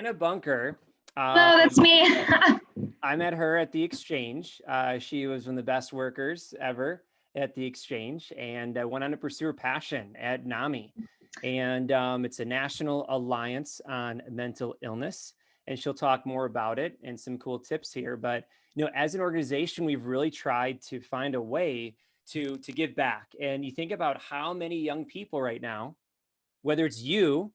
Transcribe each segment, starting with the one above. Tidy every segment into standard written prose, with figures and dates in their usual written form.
Anna Bunker. Hello, that's me. I met her at the Exchange. She was one of the best workers ever at the Exchange, and went on to pursue her passion at NAMI. And it's a National Alliance on Mental Illness. And she'll talk more about it and some cool tips here. But, you know, as an organization, we've really tried to find a way to give back. And you think about how many young people right now, whether it's you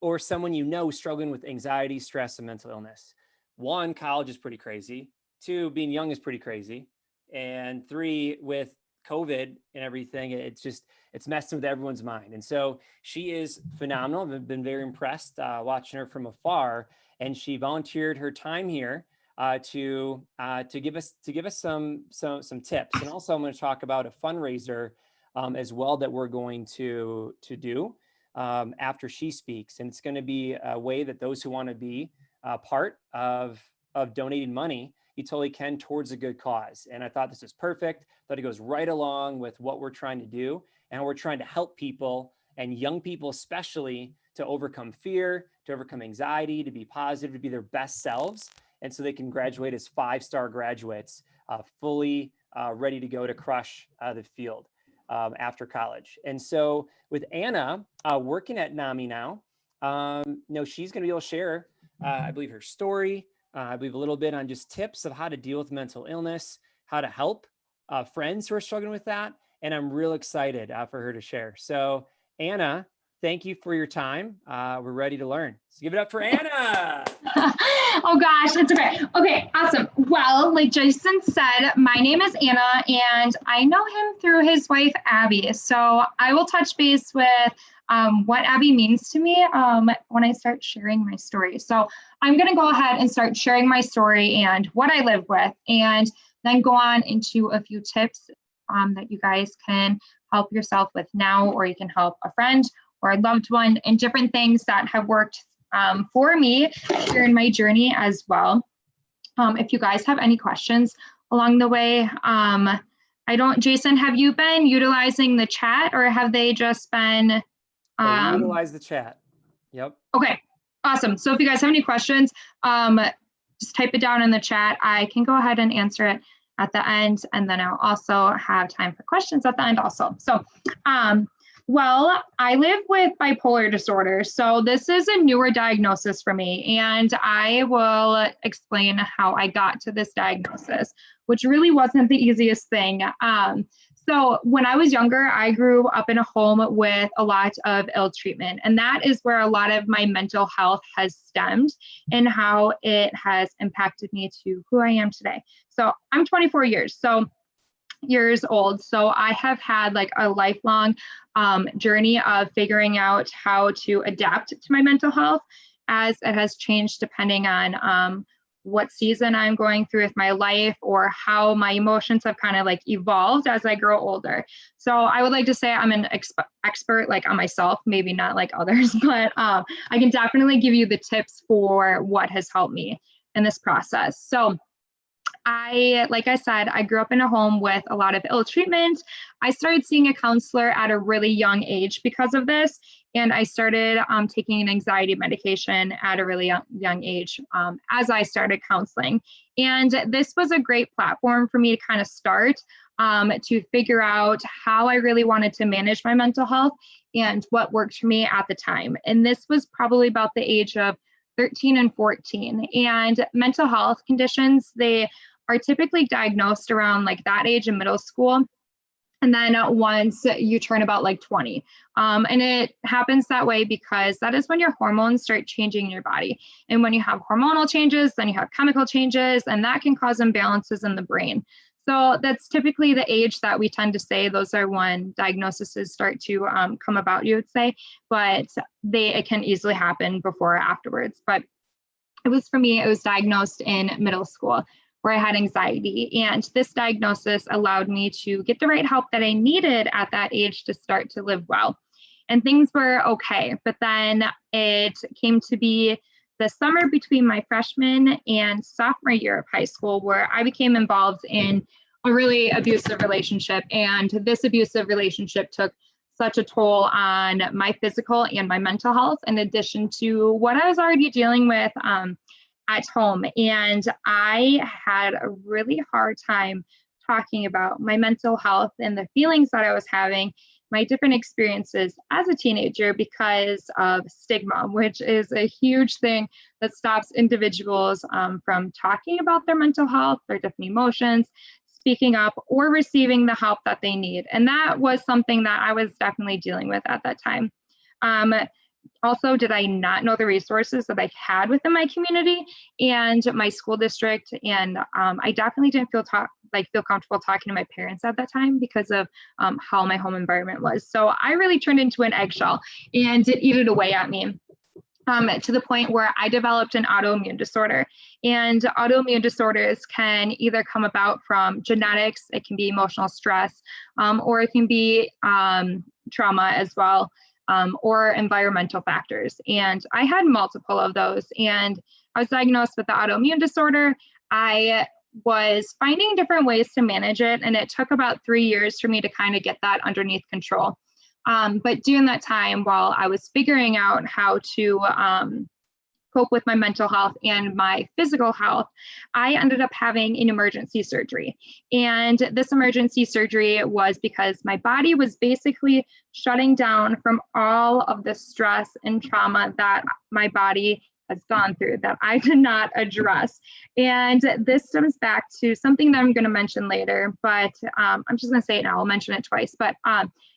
or someone you know struggling with anxiety, stress, and mental illness. One, college is pretty crazy. Two, being young is pretty crazy. And three, with COVID and everything, it's messing with everyone's mind. And so she is phenomenal. I've been very impressed watching her from afar. And she volunteered her time here to give us some tips. And also I'm going to talk about a fundraiser as well that we're going to do after she speaks. And it's going to be a way that those who want to be part of donating money, you totally can, towards a good cause. And I thought this was perfect. Thought it goes right along with what we're trying to do and how we're trying to help people, and young people especially, to overcome fear, to overcome anxiety, to be positive, to be their best selves. And so they can graduate as 5-star graduates, fully ready to go to crush the field after college. And so with Anna working at NAMI now, she's going to be able to share, I believe, her story. I believe a little bit on just tips of how to deal with mental illness, how to help friends who are struggling with that. And I'm real excited for her to share. So Anna, thank you for your time. We're ready to learn. So give it up for Anna. Oh gosh, it's okay. Okay, awesome. Well, like Jason said, my name is Anna, and I know him through his wife, Abby. So I will touch base with what Abby means to me when I start sharing my story. So I'm going to go ahead and start sharing my story and what I live with, and then go on into a few tips that you guys can help yourself with now, or you can help a friend or a loved one, and different things that have worked for me here in my journey as well. If you guys have any questions along the way, Jason, have you been utilizing the chat, or have they just been? Utilize the chat. Yep. Okay, awesome. So if you guys have any questions, just type it down in the chat. I can go ahead and answer it at the end, and then I'll also have time for questions at the end also. So, well, I live with bipolar disorder, so this is a newer diagnosis for me, and I will explain how I got to this diagnosis, which really wasn't the easiest thing. So when I was younger, I grew up in a home with a lot of ill treatment, and that is where a lot of my mental health has stemmed and how it has impacted me to who I am today. So I'm 24 years old. So I have had like a lifelong journey of figuring out how to adapt to my mental health, as it has changed depending on what season I'm going through with my life, or how my emotions have kind of like evolved as I grow older. So I would like to say I'm an expert like on myself, maybe not like others, but I can definitely give you the tips for what has helped me in this process. So like I said, I grew up in a home with a lot of ill treatment. I started seeing a counselor at a really young age because of this. And I started taking an anxiety medication at a really young age as I started counseling. And this was a great platform for me to kind of start to figure out how I really wanted to manage my mental health and what worked for me at the time. And this was probably about the age of 13 and 14. And mental health conditions, they are typically diagnosed around like that age in middle school. And then once you turn about like 20. And it happens that way because that is when your hormones start changing in your body. And when you have hormonal changes, then you have chemical changes, and that can cause imbalances in the brain. So that's typically the age that we tend to say those are when diagnoses start to come about, you would say, but it can easily happen before or afterwards. But it was, for me, it was diagnosed in middle school, where I had anxiety. And this diagnosis allowed me to get the right help that I needed at that age to start to live well. And things were okay. But then it came to be the summer between my freshman and sophomore year of high school, where I became involved in a really abusive relationship. And this abusive relationship took such a toll on my physical and my mental health, in addition to what I was already dealing with at home. And I had a really hard time talking about my mental health and the feelings that I was having, my different experiences as a teenager, because of stigma, which is a huge thing that stops individuals from talking about their mental health, their different emotions, speaking up, or receiving the help that they need. And that was something that I was definitely dealing with at that time. Also, did I not know the resources that I had within my community and my school district? And I definitely didn't feel comfortable talking to my parents at that time because of how my home environment was. So I really turned into an eggshell, and it ate it away at me. To the point where I developed an autoimmune disorder. And autoimmune disorders can either come about from genetics, it can be emotional stress, or it can be trauma as well, or environmental factors. And I had multiple of those. And I was diagnosed with the autoimmune disorder. I was finding different ways to manage it. And it took about 3 years for me to kind of get that underneath control. But during that time, while I was figuring out how to cope with my mental health and my physical health, I ended up having an emergency surgery. And this emergency surgery was because my body was basically shutting down from all of the stress and trauma that my body has gone through that I did not address. And this stems back to something that I'm going to mention later, but I'm just going to say it now. I'll mention it twice, but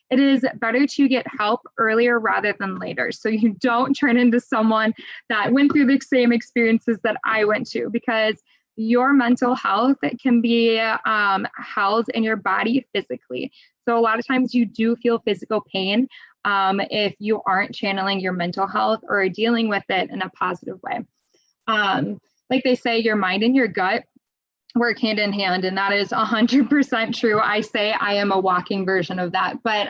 it is better to get help earlier rather than later, so you don't turn into someone that went through the same experiences that I went to, because your mental health can be housed in your body physically. So a lot of times you do feel physical pain if you aren't channeling your mental health or dealing with it in a positive way. Like they say, your mind and your gut work hand in hand, and that is 100% true. I say I am a walking version of that. But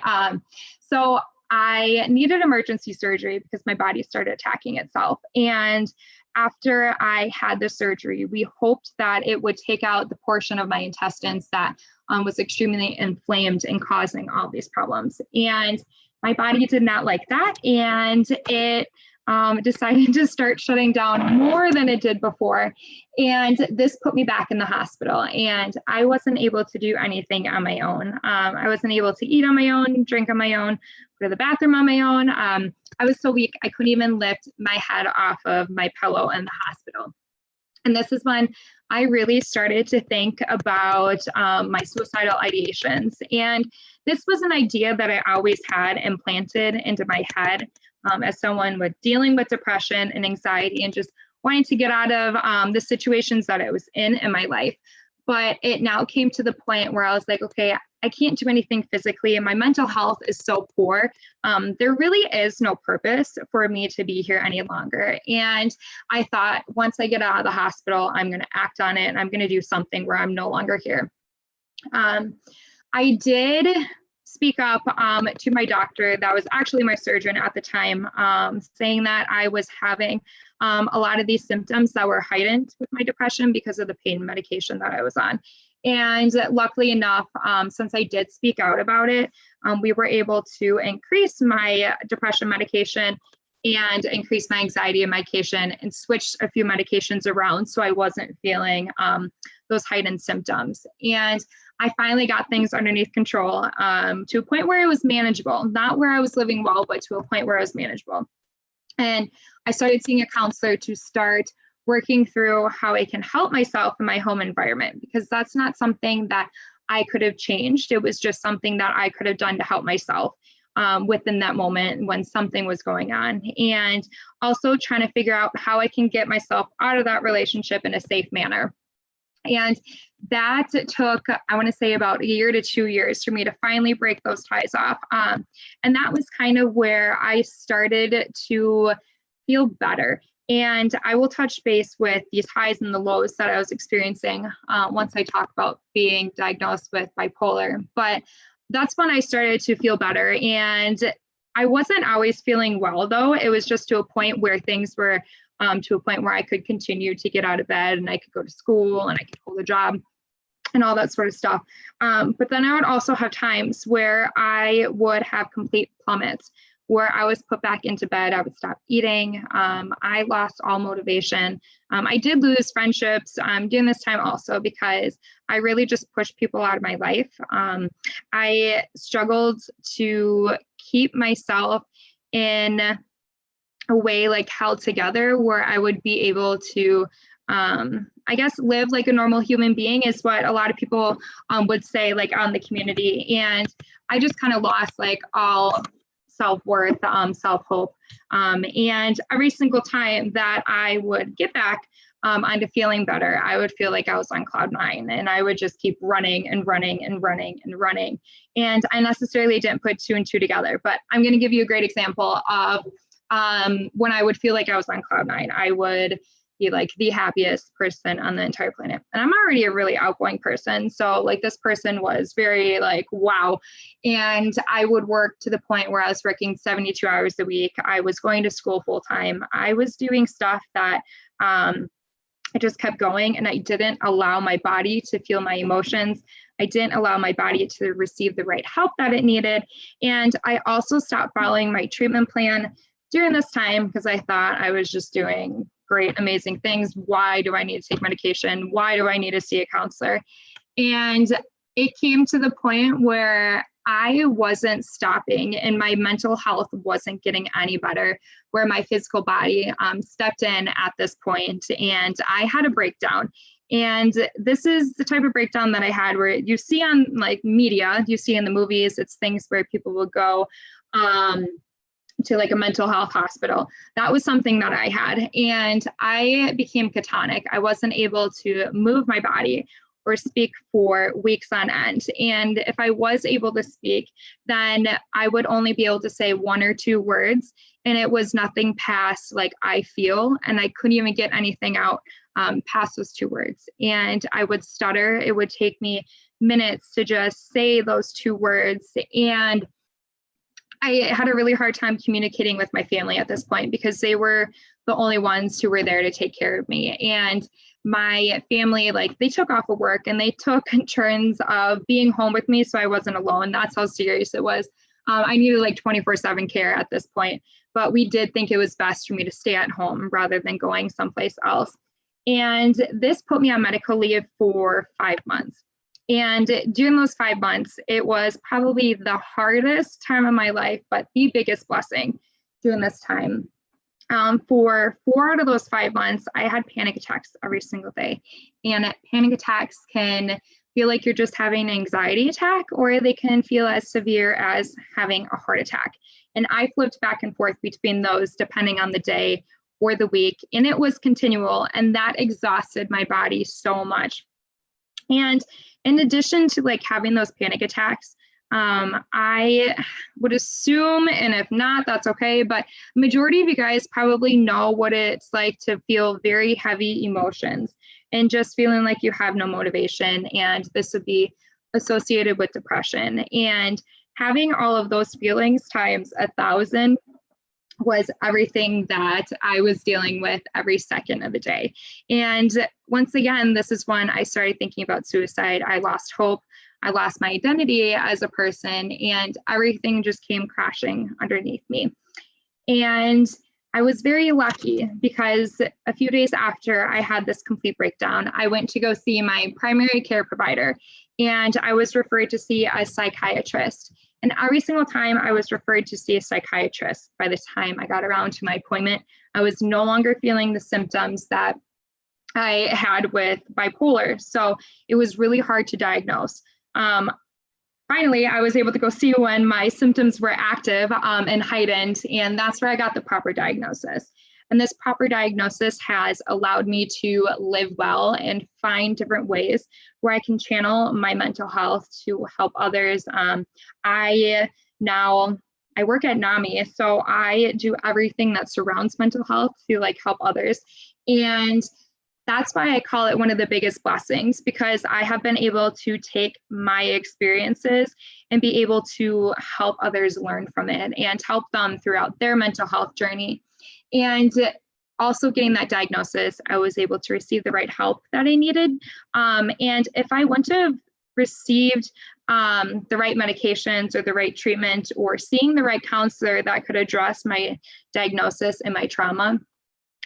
so I needed emergency surgery because my body started attacking itself. And after I had the surgery, we hoped that it would take out the portion of my intestines that was extremely inflamed and causing all these problems. And my body did not like that, and it decided to start shutting down more than it did before. And this put me back in the hospital, and I wasn't able to do anything on my own. I wasn't able to eat on my own, drink on my own, go to the bathroom on my own. I was so weak, I couldn't even lift my head off of my pillow in the hospital. And this is when I really started to think about my suicidal ideations. And this was an idea that I always had implanted into my head as someone with dealing with depression and anxiety and just wanting to get out of the situations that I was in my life. But it now came to the point where I was like, okay, I can't do anything physically, and my mental health is so poor. There really is no purpose for me to be here any longer. And I thought, once I get out of the hospital, I'm going to act on it, and I'm going to do something where I'm no longer here. I did speak up to my doctor, that was actually my surgeon at the time, saying that I was having a lot of these symptoms that were heightened with my depression because of the pain medication that I was on. And luckily enough, since I did speak out about it, we were able to increase my depression medication and increase my anxiety medication and switch a few medications around so I wasn't feeling those heightened symptoms. And I finally got things underneath control to a point where it was manageable, not where I was living well, but to a point where it was manageable. And I started seeing a counselor to start working through how I can help myself in my home environment, because that's not something that I could have changed. It was just something that I could have done to help myself within that moment when something was going on. And also trying to figure out how I can get myself out of that relationship in a safe manner. And that took, I want to say, about 1 year to 2 years for me to finally break those ties off. And that was kind of where I started to feel better. And I will touch base with these highs and the lows that I was experiencing once I talk about being diagnosed with bipolar. But that's when I started to feel better. And I wasn't always feeling well, though. It was just to a point where things were to a point where I could continue to get out of bed, and I could go to school, and I could hold a job. and all that sort of stuff. But then I would also have times where I would have complete plummets, where I was put back into bed. I would stop eating. I lost all motivation. I did lose friendships during this time also, because I really just pushed people out of my life. I struggled to keep myself in a way like held together where I would be able to, I guess, live like a normal human being, is what a lot of people would say, like on the community. And I just kind of lost like all self-worth, self-hope. And every single time that I would get back onto feeling better, I would feel like I was on cloud nine, and I would just keep running and running and running and running. And I necessarily didn't put two and two together, but I'm going to give you a great example of when I would feel like I was on cloud nine. I would be like the happiest person on the entire planet. And I'm already a really outgoing person. So like this person was very like, wow. And I would work to the point where I was working 72 hours a week. I was going to school full time. I was doing stuff that I just kept going, and I didn't allow my body to feel my emotions. I didn't allow my body to receive the right help that it needed. And I also stopped following my treatment plan during this time because I thought I was just doing great, amazing things. Why do I need to take medication? Why do I need to see a counselor? And it came to the point where I wasn't stopping, and my mental health wasn't getting any better, where my physical body stepped in at this point, and I had a breakdown. And this is the type of breakdown that I had, where you see on like media, you see in the movies, it's things where people will go to like a mental health hospital. That was something that I had, and I became cathartic. I wasn't able to move my body or speak for weeks on end. And if I was able to speak, then I would only be able to say one or two words, and it was nothing past like I feel, and I couldn't even get anything out past those two words. And I would stutter. It would take me minutes to just say those two words. And I had a really hard time communicating with my family at this point, because they were the only ones who were there to take care of me. And my family, like, they took off of work and they took turns of being home with me, so I wasn't alone. That's how serious it was. I needed like 24/7 care at this point, but we did think it was best for me to stay at home rather than going someplace else. And this put me on medical leave for 5 months. And during those 5 months, it was probably the hardest time of my life, but the biggest blessing during this time. For 4 out of those 5 months, I had panic attacks every single day. And panic attacks can feel like you're just having an anxiety attack, or they can feel as severe as having a heart attack. And I flipped back and forth between those depending on the day or the week. And it was continual, and that exhausted my body so much. And in addition to like having those panic attacks, I would assume, and if not, that's okay, but majority of you guys probably know what it's like to feel very heavy emotions and just feeling like you have no motivation. And this would be associated with depression. And having all of those feelings times 1,000 was everything that I was dealing with every second of the day. And once again, this is when I started thinking about suicide. I lost hope. I lost my identity as a person, and everything just came crashing underneath me. And I was very lucky, because a few days after I had this complete breakdown, I went to go see my primary care provider, and I was referred to see a psychiatrist. And every single time I was referred to see a psychiatrist, by the time I got around to my appointment, I was no longer feeling the symptoms that I had with bipolar. So it was really hard to diagnose. Finally, I was able to go see when my symptoms were active and heightened, and that's where I got the proper diagnosis. And this proper diagnosis has allowed me to live well and find different ways where I can channel my mental health to help others. I work at NAMI, so I do everything that surrounds mental health to like help others. And that's why I call it one of the biggest blessings, because I have been able to take my experiences and be able to help others learn from it and help them throughout their mental health journey. And also getting that diagnosis, I was able to receive the right help that I needed. And if I wouldn't have received the right medications or the right treatment or seeing the right counselor that could address my diagnosis and my trauma,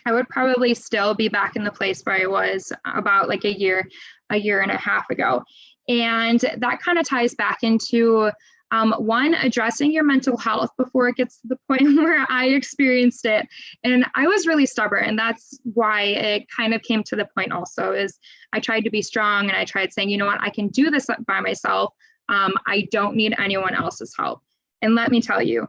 I would probably still be back in the place where I was about like a year and a half ago. And that kind of ties back into one, addressing your mental health before it gets to the point where I experienced it. And I was really stubborn. And that's why it kind of came to the point also is I tried to be strong and I tried saying, you know what, I can do this by myself. I don't need anyone else's help. And let me tell you,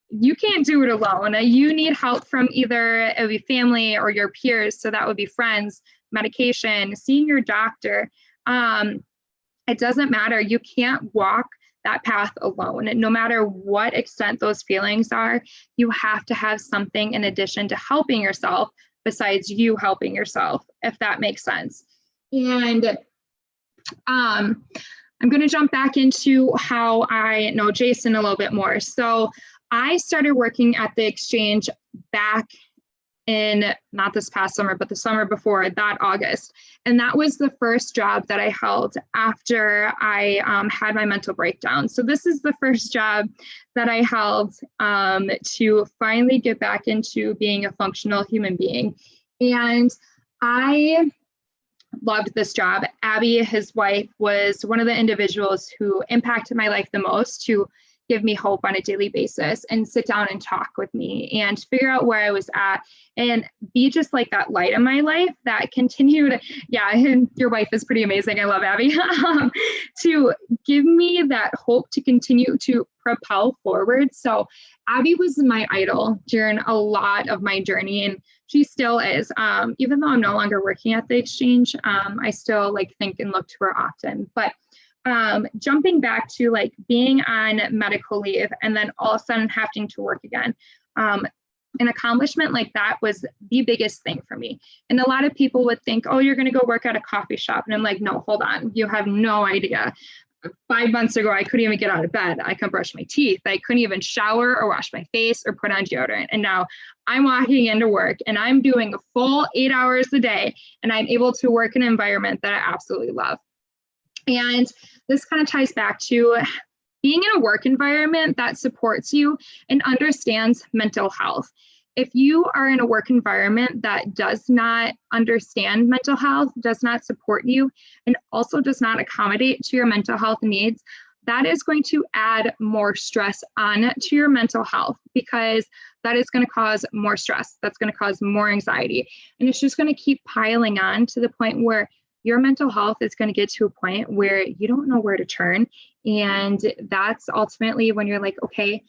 you can't do it alone. You need help from either a family or your peers. So that would be friends, medication, seeing your doctor. It doesn't matter. You can't walk that path alone. And no matter what extent those feelings are, you have to have something in addition to helping yourself besides you helping yourself, if that makes sense. And I'm going to jump back into how I know Jason a little bit more. So I started working at the exchange back in, not this past summer, but the summer before that, August. And that was the first job that I held after I had my mental breakdown. So this is the first job that I held to finally get back into being a functional human being. And I loved this job. Abby, his wife, was one of the individuals who impacted my life the most, to give me hope on a daily basis and sit down and talk with me and figure out where I was at and be just like that light in my life that continued. Yeah, and your wife is pretty amazing. I love Abby. To give me that hope to continue to propel forward. So Abby was my idol during a lot of my journey, and she still is. Even though I'm no longer working at the exchange, I still like think and look to her often. But jumping back to like being on medical leave and then all of a sudden having to work again, an accomplishment like that was the biggest thing for me. And a lot of people would think, oh, you're going to go work at a coffee shop. And I'm like, no, hold on. You have no idea. 5 months ago, I couldn't even get out of bed. I couldn't brush my teeth. I couldn't even shower or wash my face or put on deodorant. And now I'm walking into work and I'm doing a full 8 hours a day, and I'm able to work in an environment that I absolutely love. And this kind of ties back to being in a work environment that supports you and understands mental health. If you are in a work environment that does not understand mental health, does not support you, and also does not accommodate to your mental health needs, that is going to add more stress on to your mental health, because that is going to cause more stress. That's going to cause more anxiety. And it's just going to keep piling on to the point where your mental health is going to get to a point where you don't know where to turn. And that's ultimately when you're like, okay,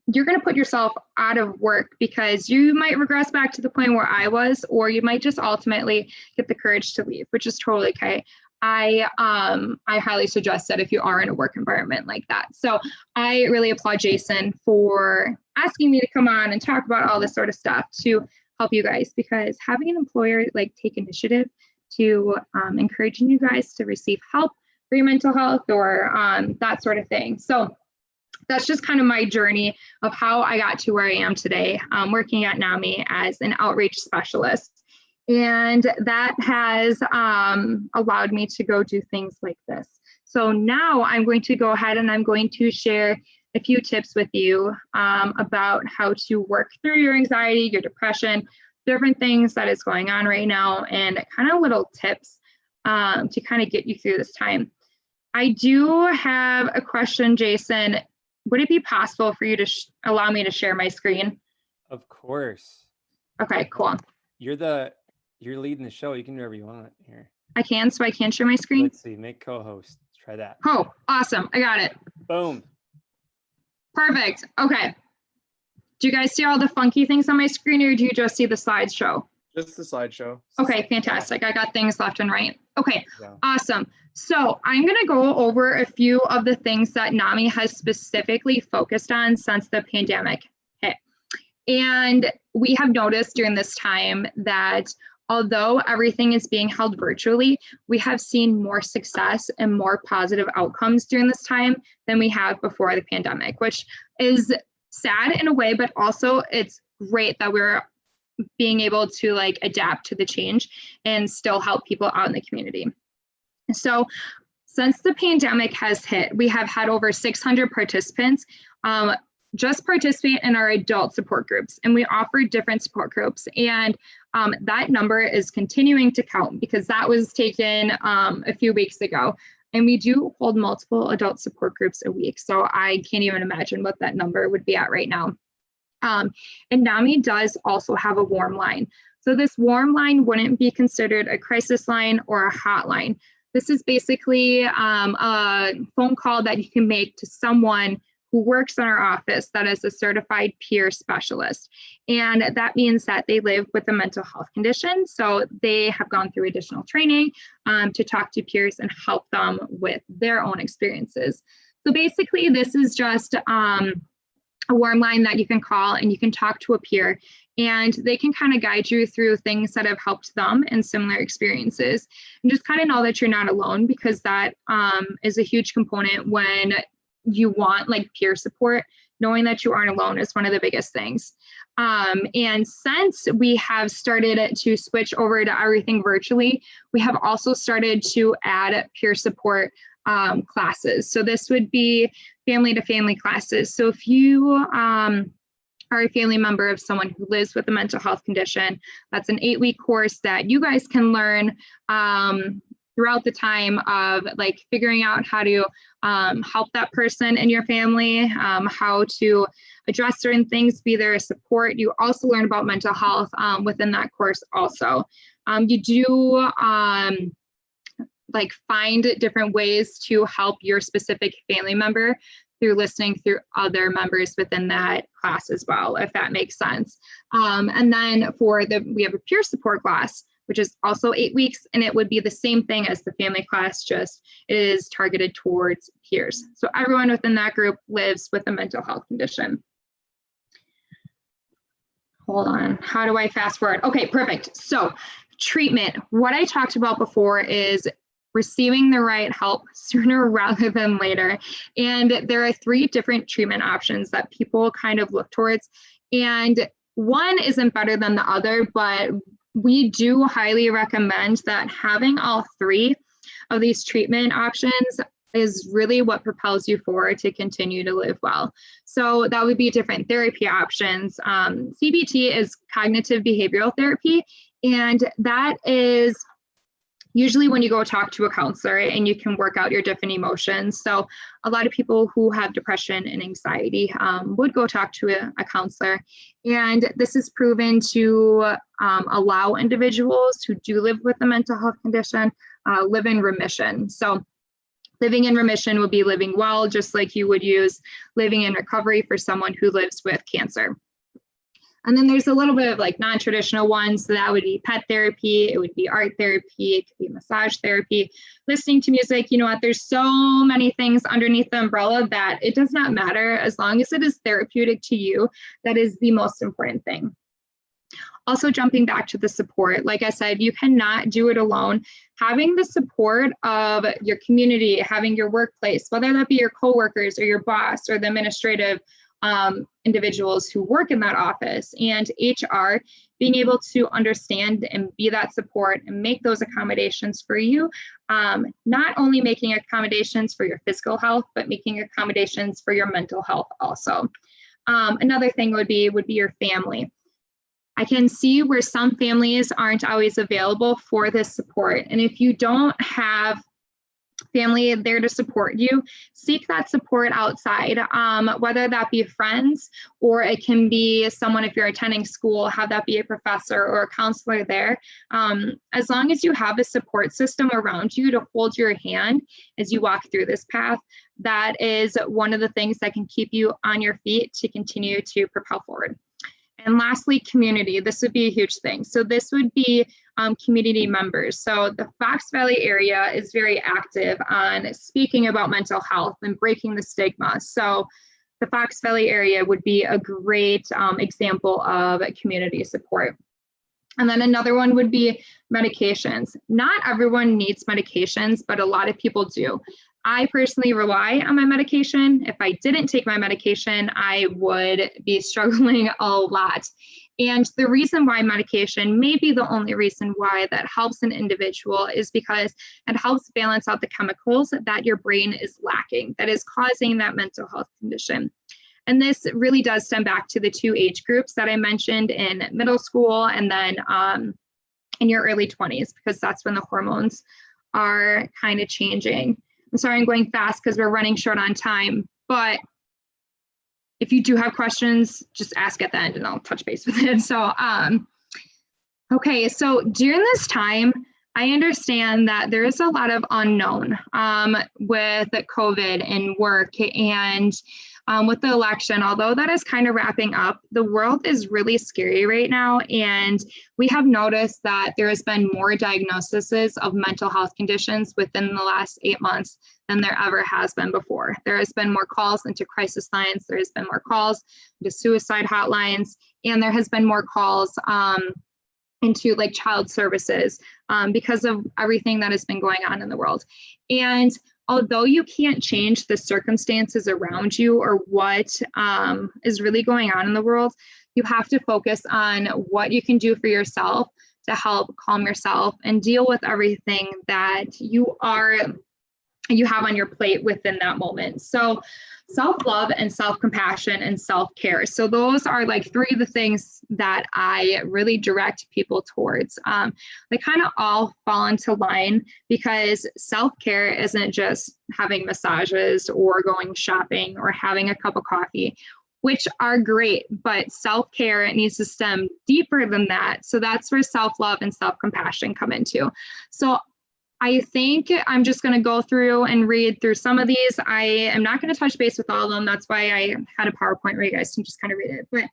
you're going to put yourself out of work, because you might regress back to the point where I was, or you might just ultimately get the courage to leave, which is totally okay. I highly suggest that if you are in a work environment like that. So I really applaud Jason for asking me to come on and talk about all this sort of stuff to help you guys, because having an employer like take initiative to encouraging you guys to receive help for your mental health or that sort of thing. So that's just kind of my journey of how I got to where I am today, working at NAMI as an outreach specialist. And that has allowed me to go do things like this. So now I'm going to go ahead and I'm going to share a few tips with you about how to work through your anxiety, your depression, different things that is going on right now, and kind of little tips to kind of get you through this time. I do have a question, Jason. Would it be possible for you to allow me to share my screen? Of course. Okay, cool. You're leading the show. You can do whatever you want here. I can, so I can share my screen? Let's see, make co-host. Try that. Oh, awesome. I got it. Boom. Perfect. Okay. Do you guys see all the funky things on my screen, or do you just see the slideshow? Just the slideshow. Okay, fantastic. I got things left and right. Okay, Yeah. awesome. So I'm going to go over a few of the things that NAMI has specifically focused on since the pandemic hit. And we have noticed during this time that although everything is being held virtually, we have seen more success and more positive outcomes during this time than we have before the pandemic, which is sad in a way, but also it's great that we're being able to like adapt to the change and still help people out in the community. So since the pandemic has hit, we have had over 600 participants just participate in our adult support groups, and we offer different support groups. And that number is continuing to count because that was taken a few weeks ago. And we do hold multiple adult support groups a week. So I can't even imagine what that number would be at right now. And NAMI does also have a warm line. So this warm line wouldn't be considered a crisis line or a hotline. This is basically a phone call that you can make to someone who works in our office that is a certified peer specialist. And that means that they live with a mental health condition. So they have gone through additional training to talk to peers and help them with their own experiences. So basically, this is just a warm line that you can call and you can talk to a peer, and they can kind of guide you through things that have helped them in similar experiences. And just kind of know that you're not alone, because that is a huge component when you want like peer support. Knowing that you aren't alone is one of the biggest things. And since we have started to switch over to everything virtually, we have also started to add peer support classes. So this would be family to family classes. So if you are a family member of someone who lives with a mental health condition, that's an 8-week course that you guys can learn throughout the time of like figuring out how to help that person in your family, how to address certain things, be there as support. You also learn about mental health within that course also. You do like find different ways to help your specific family member through listening through other members within that class as well, if that makes sense. And then we have a peer support class, which is also 8 weeks, and it would be the same thing as the family class, just it is targeted towards peers. So everyone within that group lives with a mental health condition. Hold on, how do I fast forward? Okay, perfect. So treatment, what I talked about before is receiving the right help sooner rather than later. And there are 3 different treatment options that people kind of look towards. And one isn't better than the other, but we do highly recommend that having all 3 of these treatment options is really what propels you forward to continue to live well. So that would be different therapy options. CBT is cognitive behavioral therapy, and that is usually when you go talk to a counselor and you can work out your different emotions. So a lot of people who have depression and anxiety would go talk to a counselor. And this is proven to allow individuals who do live with a mental health condition live in remission. So living in remission would be living well, just like you would use living in recovery for someone who lives with cancer. And then there's a little bit of like non-traditional ones. So that would be pet therapy, it would be art therapy, it could be massage therapy, listening to music. You know what, there's so many things underneath the umbrella that it does not matter. As long as it is therapeutic to you, that is the most important thing. Also, jumping back to the support, like I said, you cannot do it alone. Having the support of your community, having your workplace, whether that be your coworkers or your boss or the administrative individuals who work in that office, and HR, being able to understand and be that support and make those accommodations for you, not only making accommodations for your physical health, but making accommodations for your mental health also. Another thing would be your family. I can see where some families aren't always available for this support. And if you don't have family there to support you, seek that support outside, whether that be friends, or it can be someone, if you're attending school, have that be a professor or a counselor there. As long as you have a support system around you to hold your hand as you walk through this path, that is one of the things that can keep you on your feet to continue to propel forward. And lastly, community. This would be a huge thing. So this would be community members. So the Fox Valley area is very active on speaking about mental health and breaking the stigma. So the Fox Valley area would be a great example of community support. And then another one would be medications. Not everyone needs medications, but a lot of people do. I personally rely on my medication. If I didn't take my medication, I would be struggling a lot. And the reason why medication may be the only reason why that helps an individual is because it helps balance out the chemicals that your brain is lacking, that is causing that mental health condition. And this really does stem back to the 2 age groups that I mentioned in middle school and then in your early 20s, because that's when the hormones are kind of changing. I'm sorry, I'm going fast because we're running short on time, but if you do have questions, just ask at the end and I'll touch base with it. So, okay, so during this time, I understand that there is a lot of unknown with COVID and work and with the election. Although that is kind of wrapping up, the world is really scary right now. And we have noticed that there has been more diagnoses of mental health conditions within the last 8 months than there ever has been before. There has been more calls into crisis lines. There has been more calls into suicide hotlines, and there has been more calls into like child services because of everything that has been going on in the world. And although you can't change the circumstances around you or what is really going on in the world, you have to focus on what you can do for yourself to help calm yourself and deal with everything that you have on your plate within that moment. So self-love and self-compassion and self-care. So those are like 3 of the things that I really direct people towards. They kind of all fall into line because self-care isn't just having massages or going shopping or having a cup of coffee, which are great, but self-care needs to stem deeper than that. So that's where self-love and self-compassion come into. So I think I'm just going to go through and read through some of these. I am not going to touch base with all of them. That's why I had a PowerPoint where you guys can just kind of read it. But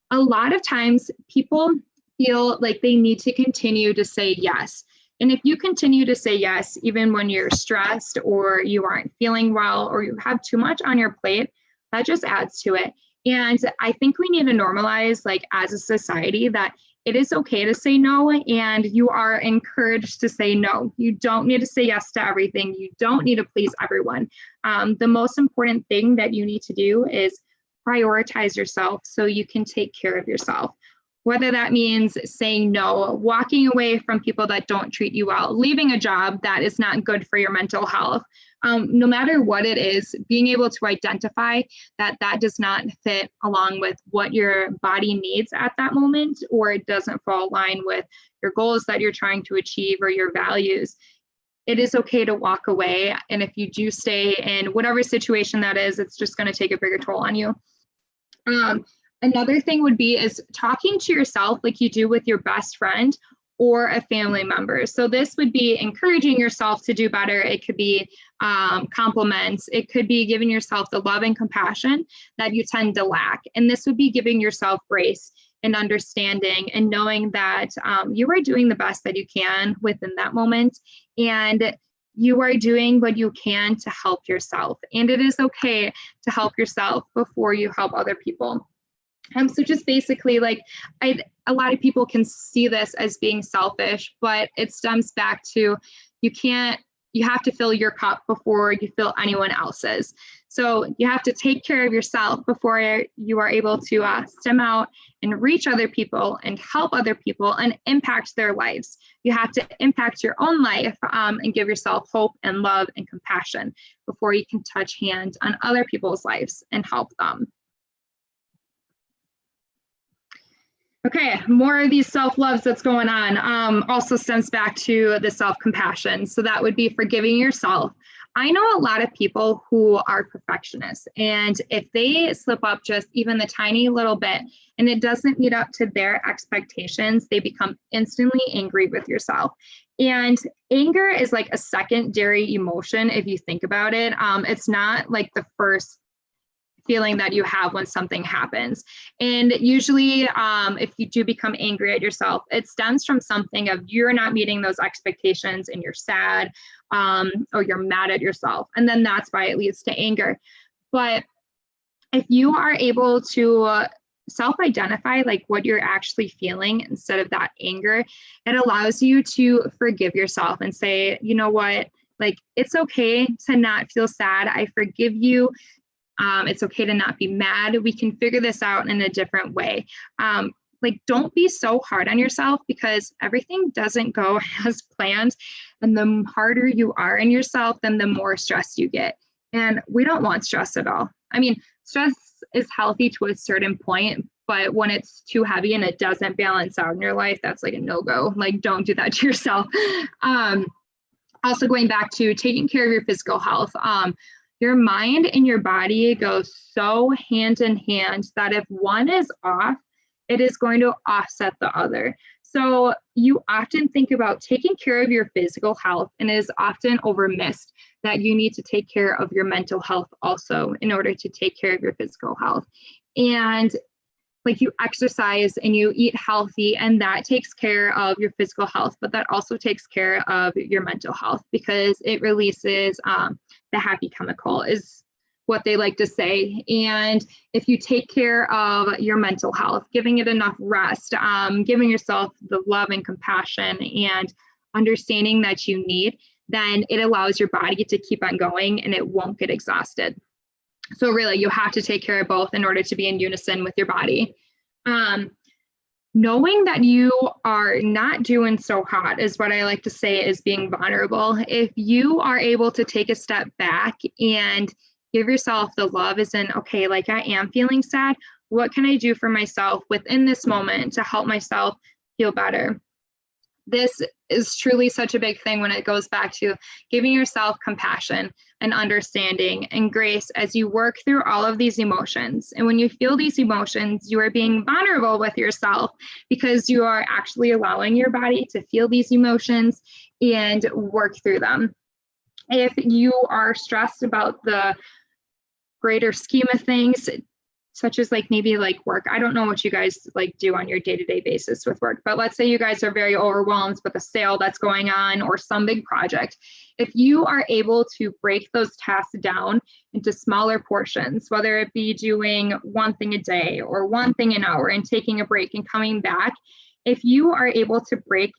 a lot of times people feel like they need to continue to say yes. And if you continue to say yes, even when you're stressed or you aren't feeling well or you have too much on your plate, that just adds to it. And I think we need to normalize, like as a society, that it is okay to say no, and you are encouraged to say no. You don't need to say yes to everything. You don't need to please everyone. The most important thing that you need to do is prioritize yourself so you can take care of yourself. Whether that means saying no, walking away from people that don't treat you well, leaving a job that is not good for your mental health. No matter what it is, being able to identify that that does not fit along with what your body needs at that moment, or it doesn't fall in line with your goals that you're trying to achieve or your values. It is okay to walk away. And if you do stay in whatever situation that is, it's just going to take a bigger toll on you. Another thing would be is talking to yourself like you do with your best friend or a family member. So this would be encouraging yourself to do better. It could be compliments. It could be giving yourself the love and compassion that you tend to lack. And this would be giving yourself grace and understanding and knowing that you are doing the best that you can within that moment. And you are doing what you can to help yourself. And it is okay to help yourself before you help other people. So just basically, like, a lot of people can see this as being selfish, but it stems back to you have to fill your cup before you fill anyone else's. So you have to take care of yourself before you are able to stem out and reach other people and help other people and impact their lives. You have to impact your own life and give yourself hope and love and compassion before you can touch hands on other people's lives and help them. Okay, more of these self-loves that's going on also stems back to the self-compassion. So that would be forgiving yourself. I know a lot of people who are perfectionists, and if they slip up just even the tiny little bit and it doesn't meet up to their expectations, they become instantly angry with yourself. And anger is like a secondary emotion if you think about it. It's not like the first feeling that you have when something happens. And usually if you do become angry at yourself, it stems from something of you're not meeting those expectations and you're sad or you're mad at yourself. And then that's why it leads to anger. But if you are able to self-identify like what you're actually feeling instead of that anger, it allows you to forgive yourself and say, you know what, Like, it's okay to not feel sad. I forgive you. It's okay to not be mad. We can figure this out in a different way. Like, don't be so hard on yourself, because everything doesn't go as planned. And the harder you are on yourself, then the more stressed you get. And we don't want stress at all. I mean, stress is healthy to a certain point, but when it's too heavy and it doesn't balance out in your life, that's like a no-go. Like, don't do that to yourself. Also, going back to taking care of your physical health, your mind and your body go so hand in hand that if one is off, it is going to offset the other. So you often think about taking care of your physical health, and it is often overmissed that you need to take care of your mental health also in order to take care of your physical health. And like, you exercise and you eat healthy, and that takes care of your physical health, but that also takes care of your mental health, because it releases the happy chemical, is what they like to say. And if you take care of your mental health, giving it enough rest, giving yourself the love and compassion and understanding that you need, then it allows your body to keep on going and it won't get exhausted. So really, you have to take care of both in order to be in unison with your body. Knowing that you are not doing so hot is what I like to say is being vulnerable. If you are able to take a step back and give yourself the love, as in, okay, like, I am feeling sad. What can I do for myself within this moment to help myself feel better? This is truly such a big thing when it goes back to giving yourself compassion and understanding and grace as you work through all of these emotions. And when you feel these emotions, you are being vulnerable with yourself, because you are actually allowing your body to feel these emotions and work through them. If you are stressed about the greater scheme of things, such as like maybe like work. I don't know what you guys like do on your day-to-day basis with work, but let's say you guys are very overwhelmed with a sale that's going on or some big project. If you are able to break those tasks down into smaller portions, whether it be doing one thing a day or one thing an hour and taking a break and coming back, if you are able to break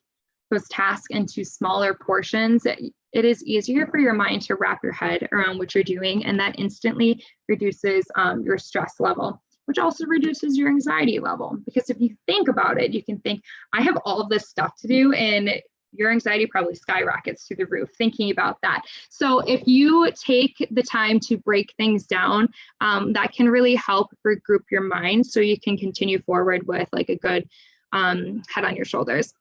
those tasks into smaller portions, it is easier for your mind to wrap your head around what you're doing, and that instantly reduces your stress level, which also reduces your anxiety level. Because if you think about it, you can think, I have all of this stuff to do, and your anxiety probably skyrockets through the roof thinking about that. So if you take the time to break things down, that can really help regroup your mind so you can continue forward with like a good head on your shoulders.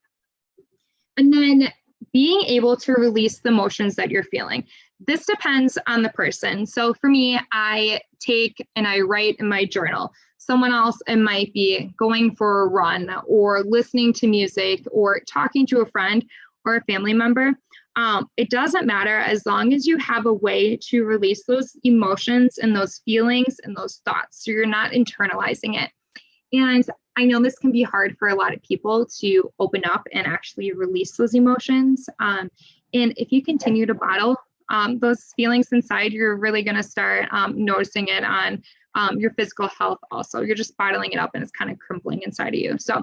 And then being able to release the emotions that you're feeling. This depends on the person. So for me, I take and I write in my journal. Someone else, it might be going for a run or listening to music or talking to a friend or a family member. It doesn't matter, as long as you have a way to release those emotions and those feelings and those thoughts, so you're not internalizing it. And I know this can be hard for a lot of people to open up and actually release those emotions. And if you continue to bottle those feelings inside, you're really going to start noticing it on your physical health also. You're just bottling it up and it's kind of crumbling inside of you. So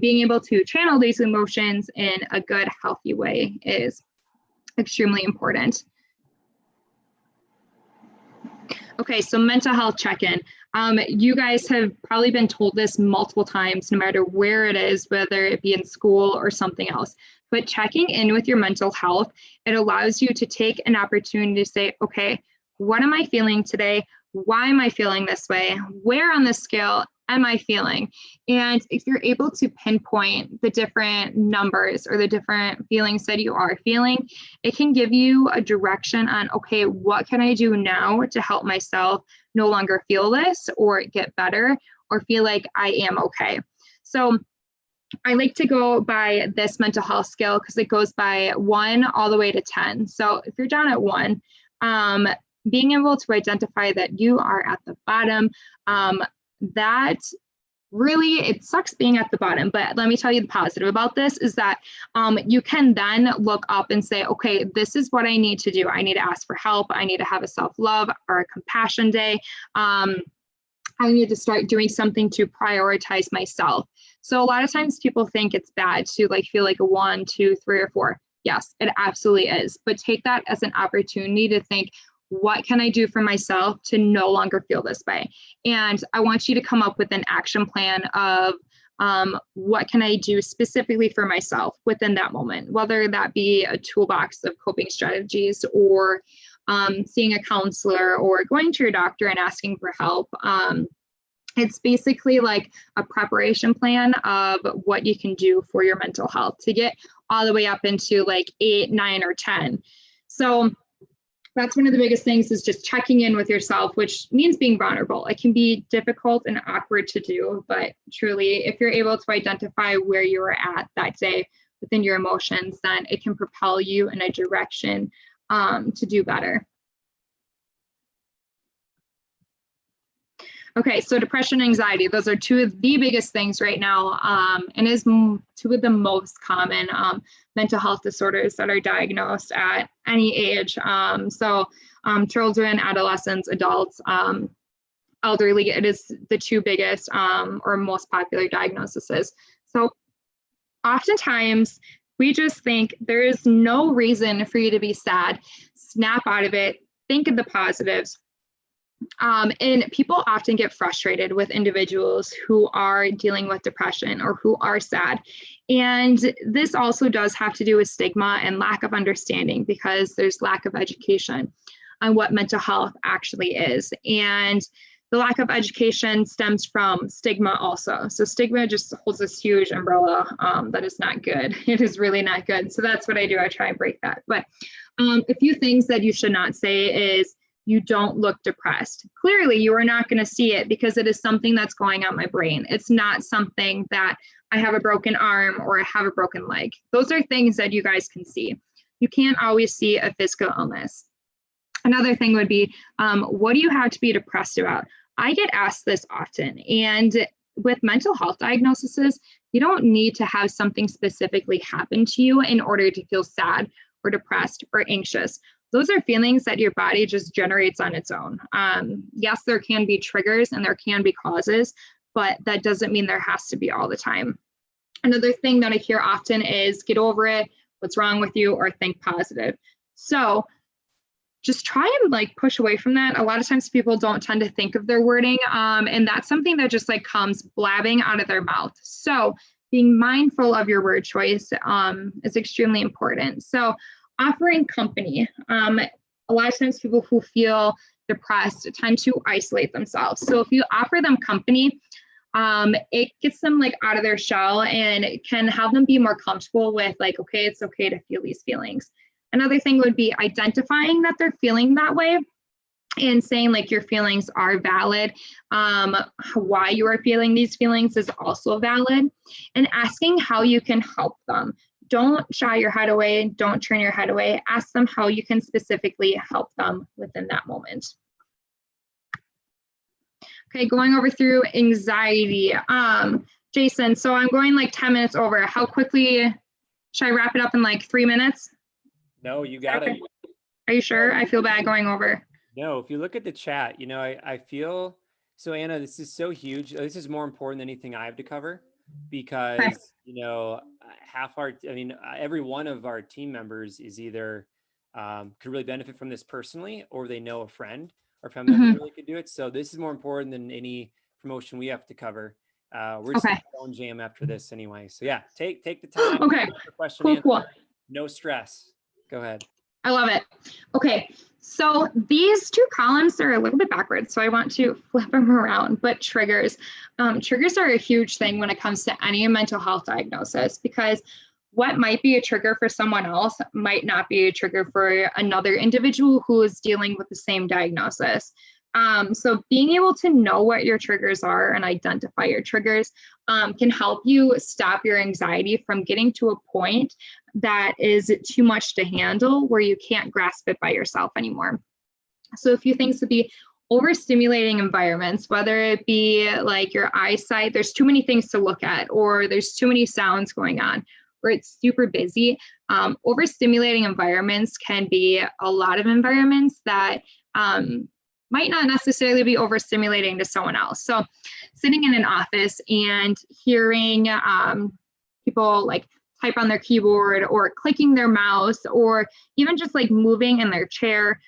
being able to channel these emotions in a good, healthy way is extremely important. Okay, so mental health check-in. You guys have probably been told this multiple times, no matter where it is, whether it be in school or something else. But checking in with your mental health, it allows you to take an opportunity to say, okay, what am I feeling today? Why am I feeling this way? Where on the scale am I feeling? And if you're able to pinpoint the different numbers or the different feelings that you are feeling, it can give you a direction on, okay, what can I do now to help myself no longer feel this or get better or feel like I am okay? So I like to go by this mental health scale because it goes by 1 all the way to 10. So if you're down at 1, being able to identify that you are at the bottom, that really, it sucks being at the bottom, but let me tell you the positive about this is that you can then look up and say, okay, this is what I need to do. I need to ask for help. I need to have a self-love or a compassion day. I need to start doing something to prioritize myself. So a lot of times people think it's bad to like feel like a 1, 2, 3, or 4. Yes, it absolutely is. But take that as an opportunity to think, what can I do for myself to no longer feel this way? And I want you to come up with an action plan of what can I do specifically for myself within that moment, whether that be a toolbox of coping strategies or seeing a counselor or going to your doctor and asking for help. It's basically like a preparation plan of what you can do for your mental health to get all the way up into like 8, 9, or 10. So that's one of the biggest things, is just checking in with yourself, which means being vulnerable. It can be difficult and awkward to do, but truly, if you're able to identify where you were at that day within your emotions, then it can propel you in a direction to do better. Okay, so depression and anxiety, those are two of the biggest things right now, and is two of the most common mental health disorders that are diagnosed at any age. Children, adolescents, adults, elderly, it is the two biggest or most popular diagnoses. So oftentimes we just think there is no reason for you to be sad. Snap out of it, think of the positives. And people often get frustrated with individuals who are dealing with depression or who are sad. And this also does have to do with stigma and lack of understanding, because there's lack of education on what mental health actually is. And the lack of education stems from stigma also. So stigma just holds this huge umbrella that is not good. It is really not good. So that's what I do. I try and break that. But a few things that you should not say is, you don't look depressed. Clearly, you are not going to see it because it is something that's going on my brain. It's not something that I have a broken arm or I have a broken leg. Those are things that you guys can see. You can't always see a physical illness. Another thing would be, what do you have to be depressed about? I get asked this often. And with mental health diagnoses, you don't need to have something specifically happen to you in order to feel sad or depressed or anxious. Those are feelings that your body just generates on its own. Yes, there can be triggers and there can be causes, but that doesn't mean there has to be all the time. Another thing that I hear often is, get over it, what's wrong with you, or think positive. So just try and like push away from that. A lot of times people don't tend to think of their wording, and that's something that just like comes blabbing out of their mouth. So being mindful of your word choice is extremely important. So offering company. A lot of times people who feel depressed tend to isolate themselves. So if you offer them company, it gets them like out of their shell, and it can help them be more comfortable with like, okay, it's okay to feel these feelings. Another thing would be identifying that they're feeling that way and saying like your feelings are valid. Why you are feeling these feelings is also valid, and asking how you can help them. Don't shy your head away. Don't turn your head away. Ask them how you can specifically help them within that moment. Okay, going over through anxiety. Jason, so I'm going like 10 minutes over. How quickly should I wrap it up in like 3 minutes? No, you got it. Are you sure? I feel bad going over. No, if you look at the chat, you know, I feel, so Anna, this is so huge. This is more important than anything I have to cover, because, okay, you know, every one of our team members is either could really benefit from this personally, or they know a friend or family member really could do it. So this is more important than any promotion we have to cover. We're just going to jam after this anyway. So yeah, take the time. Okay, cool. No stress. Go ahead. I love it. Okay, so these two columns are a little bit backwards, so I want to flip them around. But triggers. Triggers are a huge thing when it comes to any mental health diagnosis, because what might be a trigger for someone else might not be a trigger for another individual who is dealing with the same diagnosis. So being able to know what your triggers are and identify your triggers can help you stop your anxiety from getting to a point that is too much to handle, where you can't grasp it by yourself anymore. So a few things would be overstimulating environments, whether it be like your eyesight, there's too many things to look at, or there's too many sounds going on, or it's super busy. Overstimulating environments can be a lot of environments that might not necessarily be overstimulating to someone else. So sitting in an office and hearing people like type on their keyboard or clicking their mouse or even just like moving in their chair.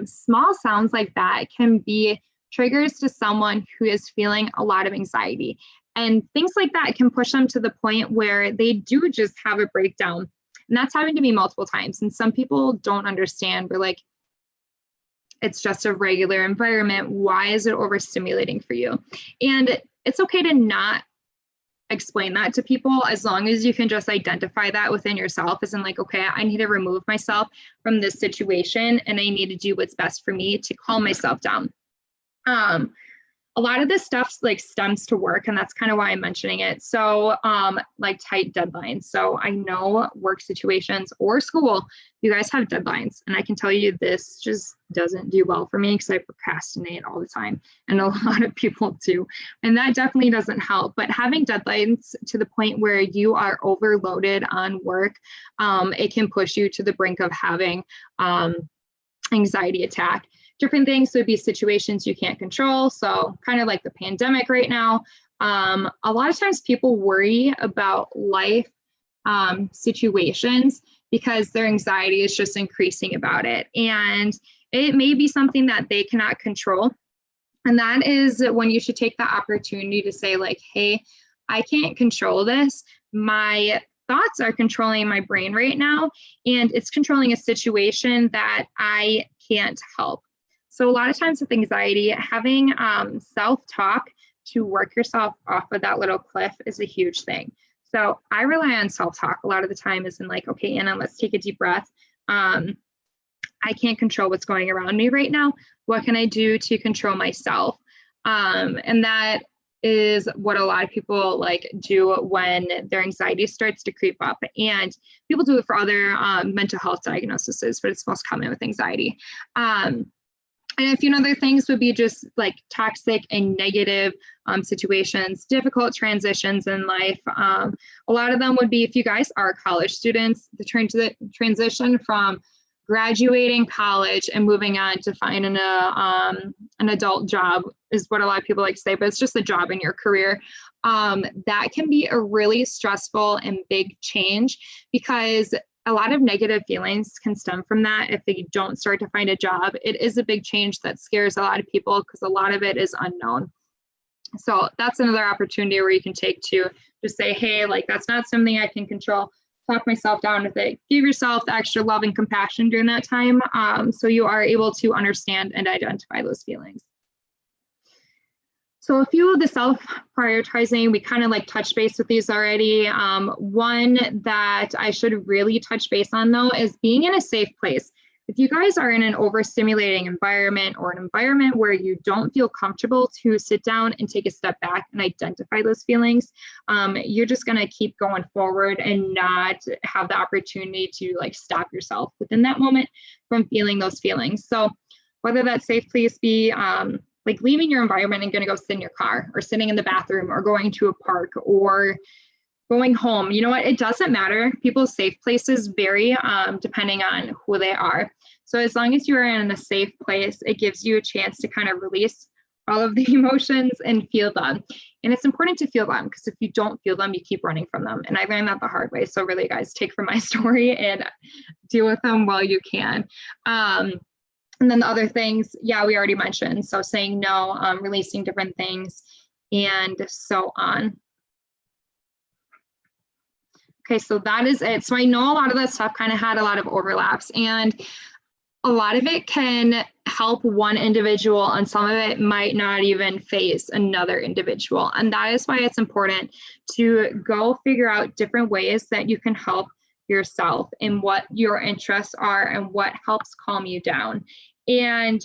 Small sounds like that can be triggers to someone who is feeling a lot of anxiety. And things like that can push them to the point where they do just have a breakdown. And that's having to be multiple times. And some people don't understand. We're like, it's just a regular environment. Why is it overstimulating for you? And it's okay to not explain that to people as long as you can just identify that within yourself as in like, okay, I need to remove myself from this situation and I need to do what's best for me to calm myself down. A lot of this stuff like stems to work, and that's kind of why I'm mentioning it. So like tight deadlines. So I know work situations or school, you guys have deadlines, and I can tell you this just doesn't do well for me because I procrastinate all the time, and a lot of people do, and that definitely doesn't help. But having deadlines to the point where you are overloaded on work, it can push you to the brink of having anxiety attack. Different things would be situations you can't control. So kind of like the pandemic right now. A lot of times people worry about life situations because their anxiety is just increasing about it. And it may be something that they cannot control. And that is when you should take the opportunity to say like, hey, I can't control this. My thoughts are controlling my brain right now, and it's controlling a situation that I can't help. So a lot of times with anxiety, having self-talk to work yourself off of that little cliff is a huge thing. So I rely on self-talk a lot of the time as in like, okay, Anna, let's take a deep breath. I can't control what's going around me right now. What can I do to control myself? And that is what a lot of people like do when their anxiety starts to creep up. And people do it for other mental health diagnoses, but it's most common with anxiety. And a few other things would be just like toxic and negative situations, difficult transitions in life. A lot of them would be if you guys are college students, the transition from graduating college and moving on to find an adult job is what a lot of people like to say, but it's just a job in your career. That can be a really stressful and big change because a lot of negative feelings can stem from that if they don't start to find a job. It is a big change that scares a lot of people because a lot of it is unknown. So that's another opportunity where you can take to just say, hey, like that's not something I can control. Talk myself down with it. Give yourself the extra love and compassion during that time so you are able to understand and identify those feelings. So a few of the self-prioritizing, we kind of like touched base with these already. One that I should really touch base on though is being in a safe place. If you guys are in an overstimulating environment or an environment where you don't feel comfortable to sit down and take a step back and identify those feelings, you're just gonna keep going forward and not have the opportunity to like stop yourself within that moment from feeling those feelings. So whether that safe place be like leaving your environment and gonna go sit in your car or sitting in the bathroom or going to a park or going home, you know what, it doesn't matter. People's safe places vary depending on who they are. So as long as you are in a safe place, it gives you a chance to kind of release all of the emotions and feel them. And it's important to feel them because if you don't feel them, you keep running from them. And I learned that the hard way. So really guys, take from my story and deal with them while you can. And then the other things, yeah, we already mentioned. So saying no, releasing different things, and so on. Okay, so that is it. So I know a lot of that stuff kind of had a lot of overlaps, and a lot of it can help one individual, and some of it might not even face another individual. And that is why it's important to go figure out different ways that you can help yourself and what your interests are and what helps calm you down. And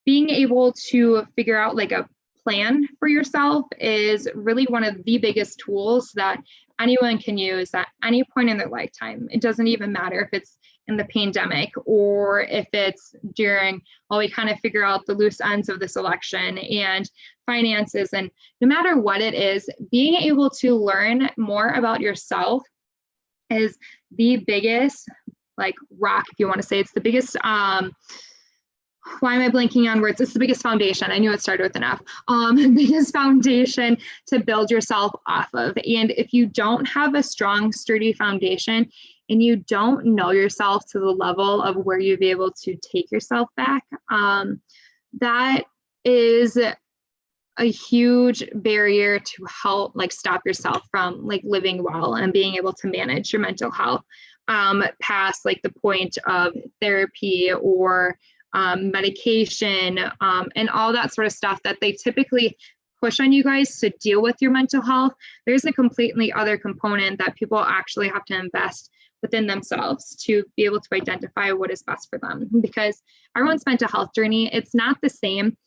being able to figure out like a plan for yourself is really one of the biggest tools that anyone can use at any point in their lifetime. It doesn't even matter if it's in the pandemic or if it's during, while we kind of figure out the loose ends of this election and finances. And no matter what it is, being able to learn more about yourself is the biggest like rock, if you want to say. It's the biggest why am I blanking on words? It's the biggest foundation. I knew it started with an F. Biggest foundation to build yourself off of. And if you don't have a strong, sturdy foundation and you don't know yourself to the level of where you'll be able to take yourself back, that is a huge barrier to help like stop yourself from like living well and being able to manage your mental health past like the point of therapy or medication and all that sort of stuff that they typically push on you guys to deal with your mental health. There's a completely other component that people actually have to invest within themselves to be able to identify what is best for them, because everyone's mental health journey, it's not the same.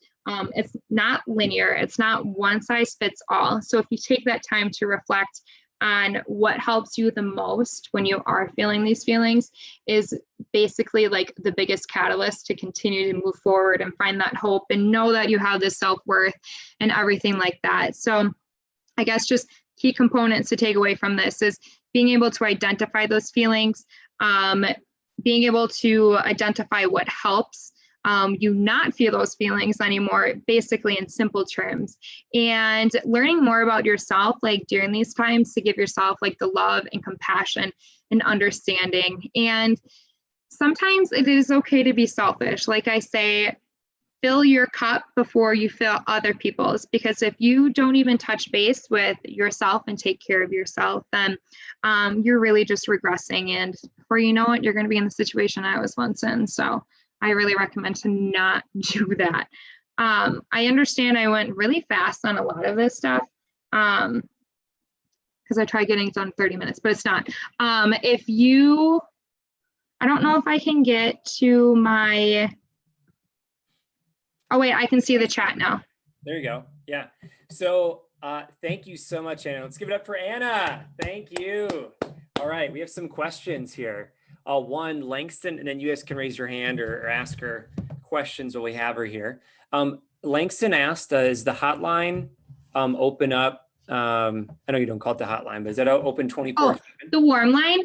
It's not linear. It's not one size fits all. So if you take that time to reflect on what helps you the most when you are feeling these feelings, is basically like the biggest catalyst to continue to move forward and find that hope and know that you have this self-worth and everything like that. So I guess just key components to take away from this is being able to identify those feelings, being able to identify what helps you not feel those feelings anymore, basically in simple terms, and learning more about yourself, like during these times, to give yourself like the love and compassion and understanding. And sometimes it is okay to be selfish. Like I say, fill your cup before you fill other people's, because if you don't even touch base with yourself and take care of yourself, then you're really just regressing. And before you know it, you're going to be in the situation I was once in. So I really recommend to not do that. I understand I went really fast on a lot of this stuff because I tried getting it done in 30 minutes, but it's not. If you, I don't know if I can get to my, oh wait, I can see the chat now. There you go. Yeah. So thank you so much, Anna. Let's give it up for Anna. Thank you. All right, we have some questions here. One, Langston, and then you guys can raise your hand or ask her questions while we have her here. Langston asked, is the hotline open up? I know you don't call it the hotline, but is that open 24/7? Oh, the warm line?